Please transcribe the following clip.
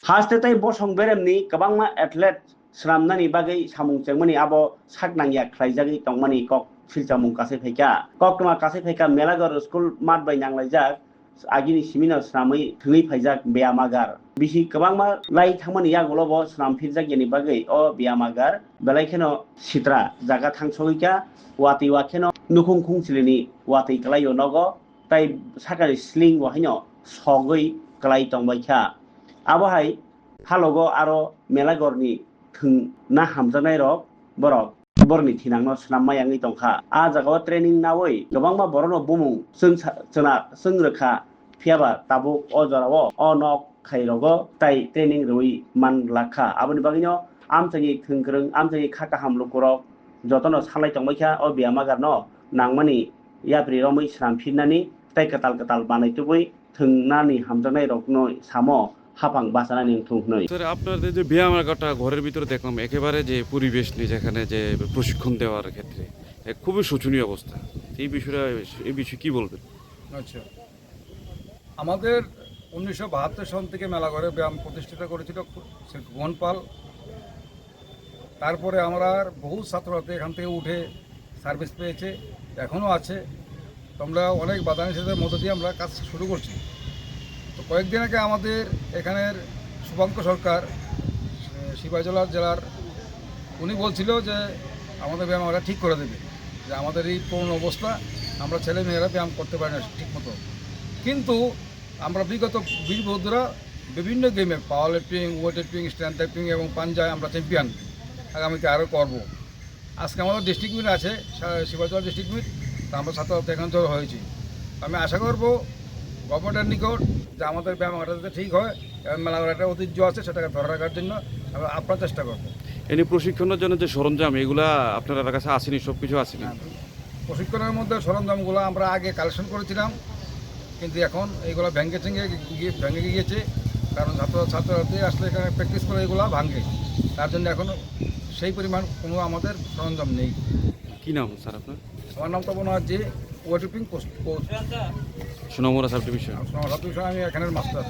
हास्टेtai bosong beremni kabangma athlete sramnani bagai samung chengmani abo saknangya khlaijagi tongmani kok silchamung kasai phaika koktoma kasai phaika melagor school mat bai nanglaijak agini simino sramai thungui phaijak beamagar bisi kabangma lai thangmani yagolobo sram philjak yani bagai o beamagar belai kheno sitra jaga thangsoika wati wakheno nukhung khungsilini wati kalayo nogo tai sakari sling wahaino sogoi kalai tongbaikha आबहाय हालगो आरो मेलागरनि थों ना हामजानाय रक बरक बरनि थिनांनो स्नाममायांगै दंखा आ जागाव training नावै गोबांबा बरनो बुमुं जों रोखा फियाबा ताबु अजराव अ नक खायरगो ताइ ट्रेनिं रui मान लाखा आबनि बागिनो आमचानि थोंग्रों आमचानि खाका हामलुकरक जतनो सालाय तंबायखा अ बियामागारनो नांमानि याब्रि रमै स्रामफिननानि ताइ कताल कताल बानायतुबै थोंनानि हामजानाय रकनो सामो হাফাং বাঁচানানি থুকনই স্যার আপনাদের যে ব্যায়ামাগারটা ঘরের ভিতরে দেখলাম একেবারে যে পরিবেশ নেই যেখানে যে প্রশিক্ষণ দেওয়ার ক্ষেত্রে খুবই শোচনীয় অবস্থা এই বিষয়ে কি বলবেন? আচ্ছা, আমাদের 1972 সন থেকে মেলাঘরে ব্যায়াম প্রতিষ্ঠিত করেছিল ভুবন পাল। তারপরে আমরা বহু ছাত্রছাত্রী এখান থেকে উঠে সার্ভিস পেয়েছে, এখনও আছে। তোমরা অনেক বাধা নিষেধের মধ্য দিয়ে আমরা কাজ শুরু করছি। তো কয়েকদিন আগে আমাদের এখানের শুভাঙ্ক সরকার সিপাহীজলা জেলার উনি বলছিল যে আমাদের ব্যায়াম আমরা ঠিক করে দেবে, যে আমাদের এই করুণ অবস্থা, আমরা ছেলে মেয়েরা ব্যায়াম করতে পারি না ঠিক মতো। কিন্তু আমরা বিগত 20 বছর বিভিন্ন গেমে পাওয়ার lifting, weight lifting, strength lifting এবং পাঞ্জায় আমরা চ্যাম্পিয়ন, আগামীতে আরও করব। আজকে আমাদের ডিস্ট্রিক্ট মিট আছে, সিপাহীজলা ডিস্ট্রিক্ট মিট, তা আমরা ছাত্রছাত্রী এখান থেকে হয়েছি। আমি আশা করব গভর্নমেন্টের নিকট যে আমাদের ব্যায়ামটা যাতে ঠিক হয় এবং মেলাঘর একটা ঐতিহ্য আছে সেটাকে ধরে রাখার জন্য আমরা আপ্রাণ চেষ্টা করবো। এনে প্রশিক্ষণের জন্য যে সরঞ্জাম এগুলা আপনার কাছে আসেনি, সব কিছু আসেনি? প্রশিক্ষণের মধ্যে সরঞ্জামগুলো আমরা আগে কালেকশন করেছিলাম, কিন্তু এখন এইগুলো ভেঙে গিয়েছে, কারণ ছাত্রছাত্রী আসলে এখানে প্র্যাকটিস করে এগুলো ভাঙে, তার জন্য এখন সেই পরিমাণ কোনো আমাদের সরঞ্জাম নেই। কী নাম স্যার আপনার? আমার নাম তপন যে ওয়েটলিফটিং কোচ সোনামুড়া সাব ডিভিশন। আমি এখানের মাস্টার।